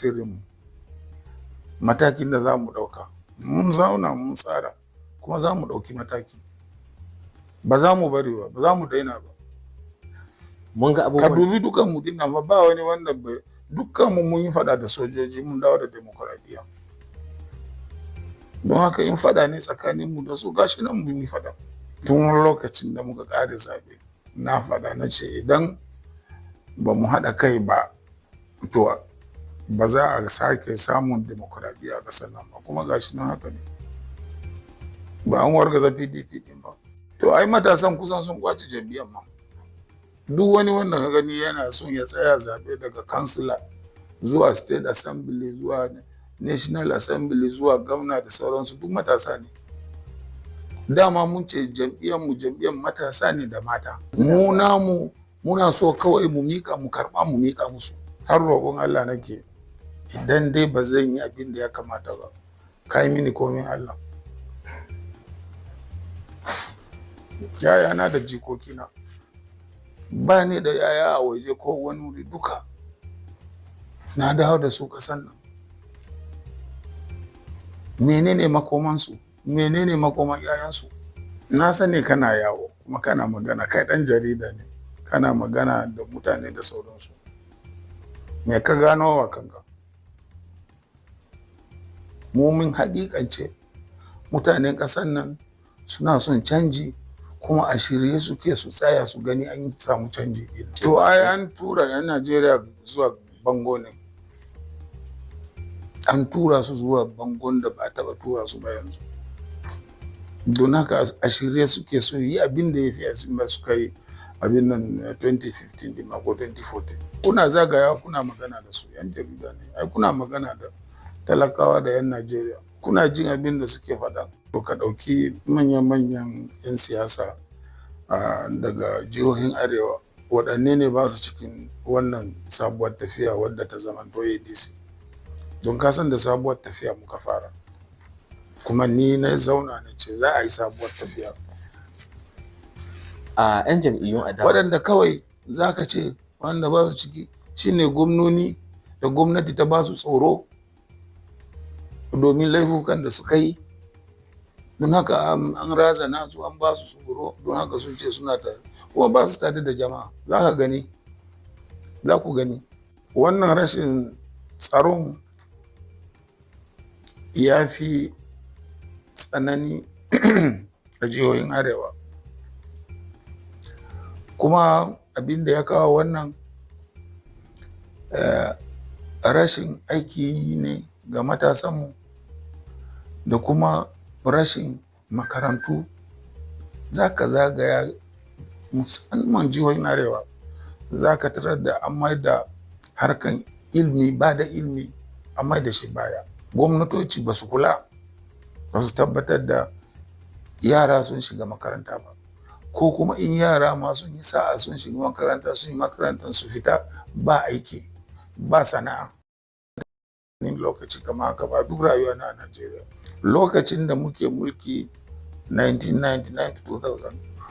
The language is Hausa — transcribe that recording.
sirrinmu matakin da za mu ɗauka. Mun zauna mun tsara kuma za mu ɗauki mataki. Ba za mu bari ba za mu daina ba. Mun ga Ka abubuwan dubi dukanmu din nan ba wani wanda dukkanmu mun yi faɗa da sojoji mun dawo da demokuraɗiyya. Don haka in faɗa ne tsakaninmu da su gashi nan mun yi faɗa. Tun lokacin da muka ƙare zaɓe na faɗa na ce idan ba mu haɗa kai ba to ba za a sake samun demokuraɗiyya a ƙasar nan ba, kuma gashi nan haka ne. Ba an wargaza PDP din ba. To ai matasan kusan sun kwace jam'iyyar ma. Duk wani wanda ka gani yana son ya tsaya zaɓe daga kansila zuwa state assembly zuwa national assembly zuwa gwamna da sauransu duk matasa ne. Dama mun ce jam'iyyar matasa ne da mata. Mu namu muna so kawai mu karɓa mu mika musu. Har roƙon Allah nake idan dai ba zan yi abin da ya kamata ba kai mini komai Allah. Yayana da jikokina ba ni da yaya a waje ko wani wuri duka na dawo da su ƙasan nan. Menene makomansu? Menene makoman yayansu? Na sani kana yawo kuma kana magana, kai ɗan jarida ne, kana magana da mutane da sauransu. Me ka gano wa kanka? Mu mun haƙiƙance mutanen ƙasar nan suna son canji kuma a shirye suke su tsaya su gani an samu canji. To ai an tura 'yan Najeriya zuwa bango ne. An tura su zuwa bangon da ba a taɓa tura su ba yanzu. Don haka a shirye suke su yi abin da ya fi yasin da suka yi abin nan 2015 din ko 2014. Kuna zagaya kuna magana da su 'yan jarida ne. Ai kuna magana da talakawa da 'yan Najeriya. Kuna jin abin da suke faɗa. To ka ɗauki manyan 'yan siyasa daga jihohin Arewa waɗanne ne ba su cikin wannan sabuwar tafiya wadda ta zamanto ADC. Don ka san da sabuwar tafiya muka fara. Kuma ni na zauna na ce za a yi sabuwar tafiya. a 'yan jam'iyyun adawa. Waɗanda kawai za ka ce wanda ba su ciki shine gwamnoni da gwamnati ta ba su tsoro domin laifukan da suka yi. Don haka an razana su an ba su tsoro don haka sun ce suna tare. Kuma ba su tare da jama'a. Za ka gani. Za ku gani. Wannan rashin tsaron ya fi tsanani a jihohin Arewa. Kuma abin da ya kawo wannan rashin aiki ne ga matasanmu da kuma rashin makarantu. Za ka zagaya musamman jihohin Arewa za ka tarar da an mai da harkan ilmi ba da ilmi an mai da shi baya. Gwamnatoci ba su kula ba su tabbatar da yara sun shiga makaranta ba, ko kuma in yara ma sun yi sa'a sun shiga makaranta sun yi makarantar su fita ba aiki ba sana'a. Lokaci kama haka ba duk rayuwa na Najeriya. Lokacin da muke mulki 1999 to 2000